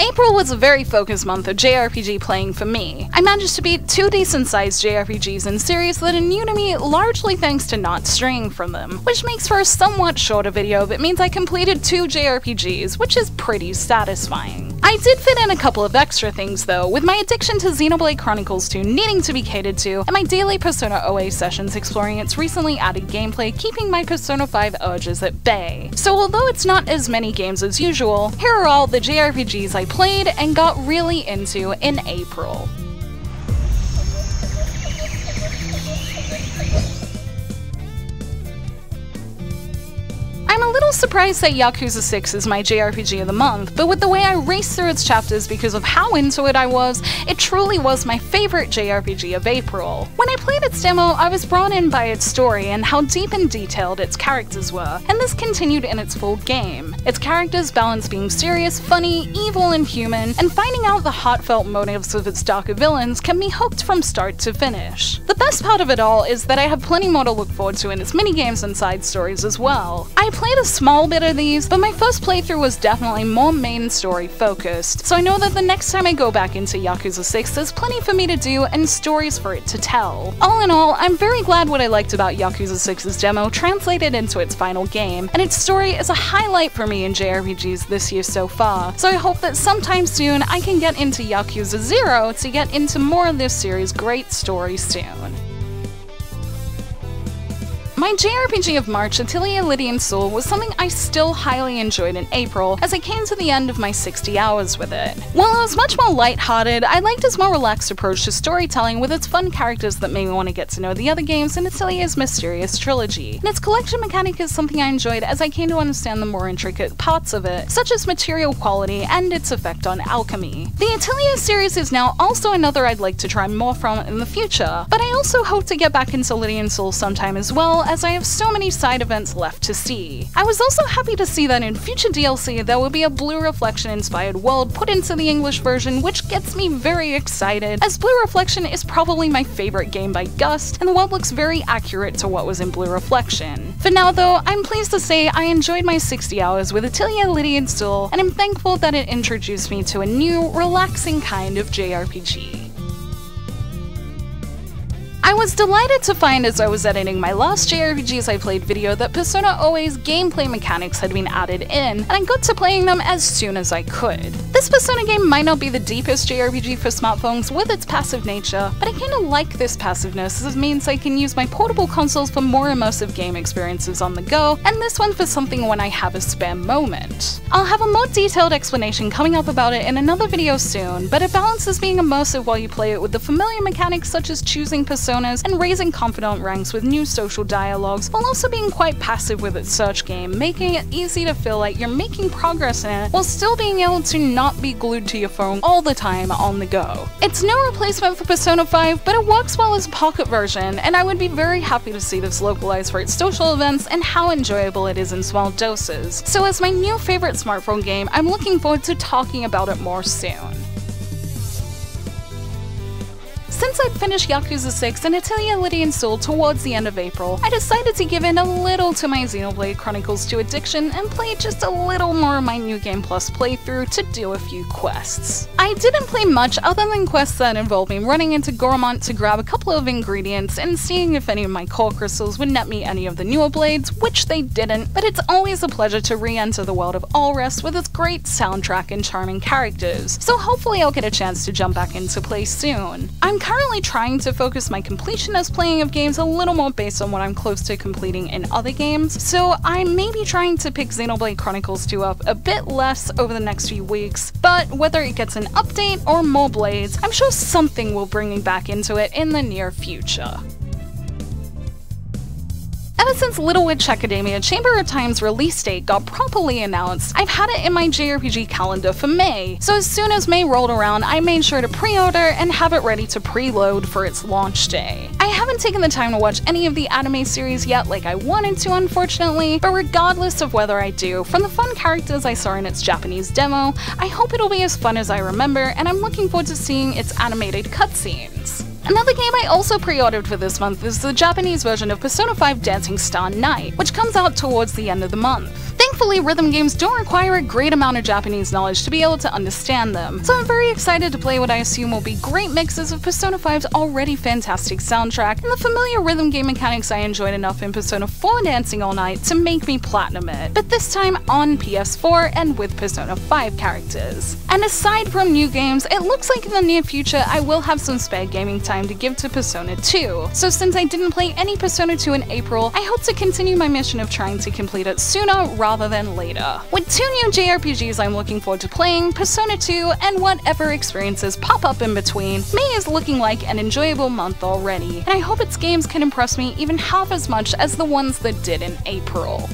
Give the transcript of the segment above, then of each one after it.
April was a very focused month of JRPG playing for me. I managed to beat 2 decent-sized JRPGs in series that are new to me largely thanks to not straying from them, which makes for a somewhat shorter video but means I completed 2 JRPGs, which is pretty satisfying. I did fit in a couple of extra things though, with my addiction to Xenoblade Chronicles 2 needing to be catered to, and my daily Persona OA sessions exploring its recently added gameplay keeping my Persona 5 urges at bay. So although it's not as many games as usual, here are all the JRPGs I played and got really into in April. I'm a little surprised that Yakuza 6 is my JRPG of the month, but with the way I raced through its chapters because of how into it I was, it truly was my favorite JRPG of April. When I played its demo, I was brought in by its story and how deep and detailed its characters were, and this continued in its full game. Its characters balance being serious, funny, evil, and human, and finding out the heartfelt motives of its darker villains can be hooked from start to finish. The best part of it all is that I have plenty more to look forward to in its minigames and side stories as well. I played a small bit of these, but my first playthrough was definitely more main story focused, so I know that the next time I go back into Yakuza 6 there's plenty for me to do and stories for it to tell. All in all, I'm very glad what I liked about Yakuza 6's demo translated into its final game, and its story is a highlight for me in JRPGs this year so far, so I hope that sometime soon I can get into Yakuza 0 to get into more of this series' great story soon. My JRPG of March, Atelier, Lydie, and Suelle was something I still highly enjoyed in April as I came to the end of my 60 hours with it. While it was much more lighthearted, I liked its more relaxed approach to storytelling with its fun characters that made me want to get to know the other games in Atelier's mysterious trilogy. And its collection mechanic is something I enjoyed as I came to understand the more intricate parts of it, such as material quality and its effect on alchemy. The Atelier series is now also another I'd like to try more from in the future, but I also hope to get back into Lydie and Suelle sometime as well, as I have so many side events left to see. I was also happy to see that in future DLC there will be a Blue Reflection inspired world put into the English version, which gets me very excited, as Blue Reflection is probably my favorite game by Gust, and the world looks very accurate to what was in Blue Reflection. For now though, I'm pleased to say I enjoyed my 60 hours with Atelier, Lydie, and Suelle, and I'm thankful that it introduced me to a new, relaxing kind of JRPG. I was delighted to find as I was editing my last JRPGs I played video that Persona OA's gameplay mechanics had been added in, and I got to playing them as soon as I could. This Persona game might not be the deepest JRPG for smartphones with its passive nature, but I kinda like this passiveness as it means I can use my portable consoles for more immersive game experiences on the go, and this one for something when I have a spare moment. I'll have a more detailed explanation coming up about it in another video soon, but it balances being immersive while you play it with the familiar mechanics such as choosing personas and raising confidant ranks with new social dialogues, while also being quite passive with its search game, making it easy to feel like you're making progress in it while still being able to not be glued to your phone all the time on the go. It's no replacement for Persona 5, but it works well as a pocket version, and I would be very happy to see this localized for its social events and how enjoyable it is in small doses. So as my new favorite smartphone game, I'm looking forward to talking about it more soon. Since I'd finished Yakuza 6 and Atelier, Lydie, and Suelle towards the end of April, I decided to give in a little to my Xenoblade Chronicles 2 addiction and play just a little more of my New Game Plus playthrough to do a few quests. I didn't play much other than quests that involved me running into Gormont to grab a couple of ingredients and seeing if any of my core crystals would net me any of the newer blades, which they didn't, but it's always a pleasure to re-enter the world of Allrest with its great soundtrack and charming characters, so hopefully I'll get a chance to jump back into play soon. I'm currently trying to focus my completionist playing of games a little more based on what I'm close to completing in other games, so I may be trying to pick Xenoblade Chronicles 2 up a bit less over the next few weeks, but whether it gets an update or more blades, I'm sure something will bring me back into it in the near future. Ever since Little Witch Academia Chamber of Time's release date got properly announced, I've had it in my JRPG calendar for May, so as soon as May rolled around, I made sure to pre-order and have it ready to preload for its launch day. I haven't taken the time to watch any of the anime series yet like I wanted to, unfortunately, but regardless of whether I do, from the fun characters I saw in its Japanese demo, I hope it'll be as fun as I remember, and I'm looking forward to seeing its animated cutscenes. Another game I also pre-ordered for this month is the Japanese version of Persona 5 Dancing Star Night, which comes out towards the end of the month. Thankfully, Thankfully, rhythm games don't require a great amount of Japanese knowledge to be able to understand them, so I'm very excited to play what I assume will be great mixes of Persona 5's already fantastic soundtrack and the familiar rhythm game mechanics I enjoyed enough in Persona 4 Dancing All Night to make me platinum it, but this time on PS4 and with Persona 5 characters. And aside from new games, it looks like in the near future I will have some spare gaming time to give to Persona 2, so since I didn't play any Persona 2 in April, I hope to continue my mission of trying to complete it sooner rather than later. With 2 new JRPGs I'm looking forward to playing, Persona 2 and whatever experiences pop up in between, May is looking like an enjoyable month already, and I hope its games can impress me even half as much as the ones that did in April.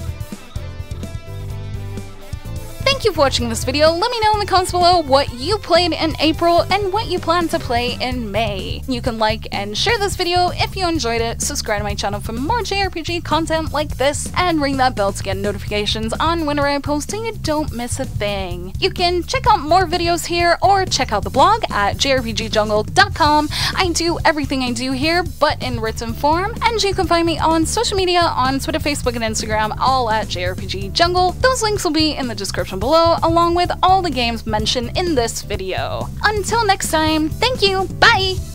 Thank you for watching this video. Let me know in the comments below what you played in April and what you plan to play in May. You can like and share this video if you enjoyed it, subscribe to my channel for more JRPG content like this, and ring that bell to get notifications on whenever I post so you don't miss a thing. You can check out more videos here or check out the blog at jrpgjungle.com. I do everything I do here but in written form, and you can find me on social media on Twitter, Facebook, and Instagram, all at jrpgjungle. Those links will be in the description below, along with all the games mentioned in this video. Until next time, thank you, bye!